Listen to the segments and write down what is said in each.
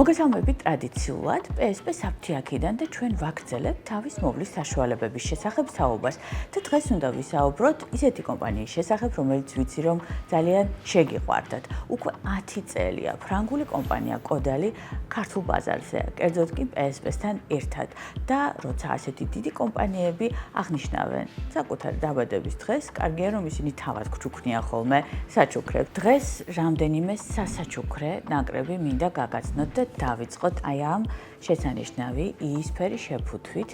მოგესალმებით ტრადიციულად PSP საფთიაქიდან და ჩვენ ვაგრძელებთ თავის მოვლის საშუალებების შესახებ საუბარს და დღეს უნდა ვისაუბროთ ისეთი კომპანიის შესახებ, რომელიც ვიცი რომ ძალიან შეგიყვარდათ. უკვე 10 წელია ფრანგული კომპანია კოდალი ქართულ ბაზარზე, კერძოდ კი PSP-სთან ერთად და როცა ასეთი დიდი კომპანიები აღნიშნავენ საკუთარ დაბადების დღეს, კარგია რომ ისინი თავად გჩუქნიან ხოლმე საჩუქრებს. დღეს რამდენიმე სასაჩუქრე ნაკრები მინდა გაგაცნოთ და დავიწყოთ აი ამ შესანიშნავი იისფერი შეფუთვით,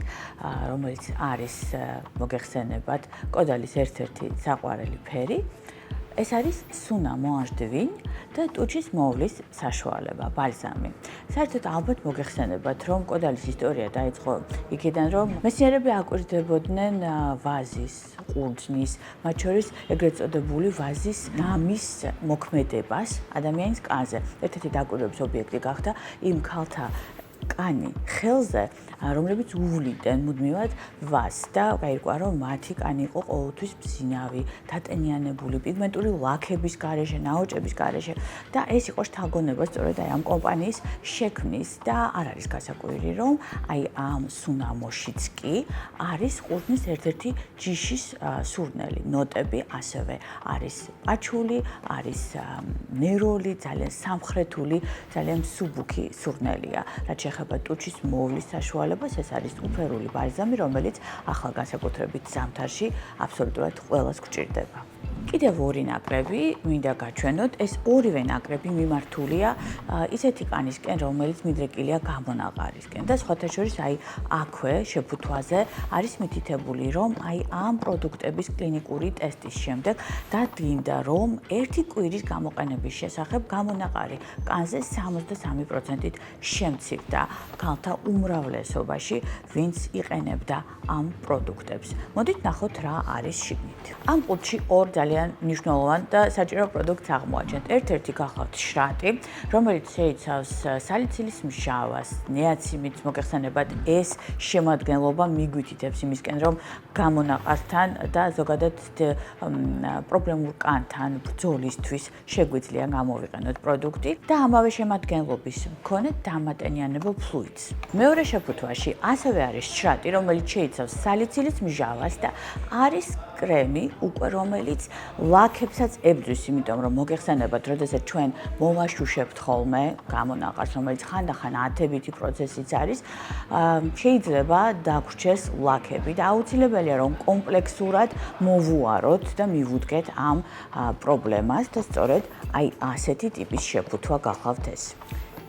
რომელიც არის მოგეხსენებათ კოდალის ერთ-ერთი საყვარელი ფერი. ეს არის Suna Moange de Vigne და ტუჩის მოვლის საშუალება, ბალზამი. საერთოდ ალბათ მოგეხსენებათ, რომ კოდალის ისტორია დაიწყო იქიდან, რომ მეცნიერები აკვირდებოდნენ ვაზის, ყურძნის, მათ შორის ეგრეთ წოდებული ვაზის ნამის მოქმედებას ადამიანის კანზე. ერთ-ერთი დაკვირვების ობიექტი გახდა იმ ქალთა კანი ხელზე, რომლებიც უვლიდნენ მუდმივად ვაზს და გაირკვა, რომ მათი კანი იყო ყოველთვის მბზინავი, დატენიანებული, პიგმენტური ლაქების გარეშე, ნაოჭების გარეშე და ეს იყო შთაგონება სწორედ აი ამ კომპანიის შექმნის და არ არის გასაკვირი, რომ აი ამ სუნამოშიც კი არის ყურძნის ერთ-ერთი ჯიშის სურნელი, ნოტები ასევე არის პაჩული, არის ნეროლი, ძალიან სამხრეთული, ძალიან მსუბუქი სურნელია. რაც ეხება ტუჩის მოვლის საშუალებას, ეს არის უფერული ბალზამი, რომელიც ახლა განსაკუთრებით ზამთარში აბსოლუტურად ყველას გვჭირდება. კიდევ ორი ნაკრები მინდა გაჩვენოთ, ეს ორივე ნაკრები მიმართულია ისეთი კანისკენ, რომელიც მიდრეკილია გამონაყარისკენ და სხვათა შორის აი აქვე შეფუთვაზე არის მითითებული, რომ აი ამ პროდუქტების კლინიკური ტესტის შემდეგ დადგინდა, რომ ერთი კვირის გამოყენების შესახებ გამონაყარი კანზე 63%-ით შემცირდა ქალთა უმრავლესობაში, ვინც იყენებდა ამ პროდუქტებს. მოდით ნახოთ რა არის შიგნით. ამ ყუთში ორ ძალიან მნიშვნელოვან და საჭირო პროდუქტს აღმოაჩენთ. ერთ-ერთი გახლავთ შრატი, რომელიც შეიცავს სალიცილის მჟავას, ნიაციმით, მოგეხსენებათ, ეს შემადგენლობა მიგვითითებს იმისკენ, რომ გამონაყართან და ზოგადად პრობლემურ კანთან ბრძოლისთვის შეგვიძლია გამოვიყენოთ პროდუქტი და ამავე შემადგენლობის მქონე დამატენიანებელ ფლუიდს. მეორე შეფუთვაში ასევე არის შრატი, რომელიც შეიცავს სალიცილის მჟავას და არის კრემი, უკვე რომელიც ლაქებსაც ებრძვის, იმიტომ რომ მოგეხსენებათ, როდესაც ჩვენ მოვაშუშებთ ხოლმე გამონაყარს, რომელიც ხანდახან ათებითი პროცესიც არის, შეიძლება დაგვრჩეს ლაქები და აუცილებელია რომ კომპლექსურად მოვუაროთ და მივუდგეთ ამ პრობლემას და სწორედ აი ასეთი ტიპის შეფუთვა გახლავთ ეს.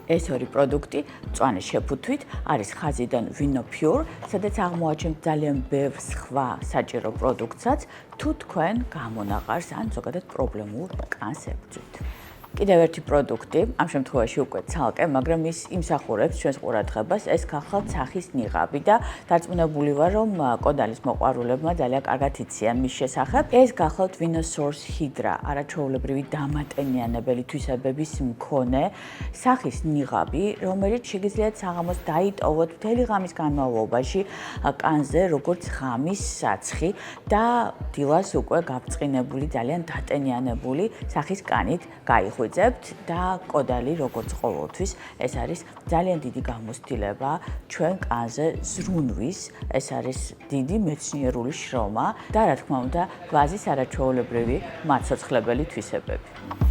ეს ორი პროდუქტი მწვანე შეფუთვით არის ხაზიდან Vino Pure, სადაც აღმოაჩენთ ძალიან ბევრ სხვა საჭირო პროდუქტსაც, თუ თქვენ გამონაყარს ან ზოგადად პრობლემურ კანს ებრძვით. კიდევ ერთი პროდუქტი, ამ შემთხვევაში უკვე ცალკე, მაგრამ ის იმსახურებს ჩვენს ყურადღებას, ეს გახლავთ სახის ნიღაბი და დარწმუნებული ვარ, რომ კოდალის მოყვარულებმა ძალიან კარგად იციან მის შესახებ. ეს გახლავთ Vino Source Hydra, არაჩვეულებრივი დამატენიანებელი თვისებების მქონე სახის ნიღაბი, რომელიც შეგიძლიათ საღამოს დაიტოვოთ მთელი ღამის განმავლობაში კანზე, როგორც ღამის საცხი და დილას უკვე გაბრწყინებული, ძალიან დატენიანებული სახის კანით გაიხვით. და კოდალი როგორც ყოველთვის ეს არის ძალიან დიდი გამოცდილება ჩვენ კანზე ზრუნვის, ეს არის დიდი მეცნიერული შრომა და რა თქმა უნდა ვაზის არაჩვეულებრივი მაცოცხლებელი თვისებები.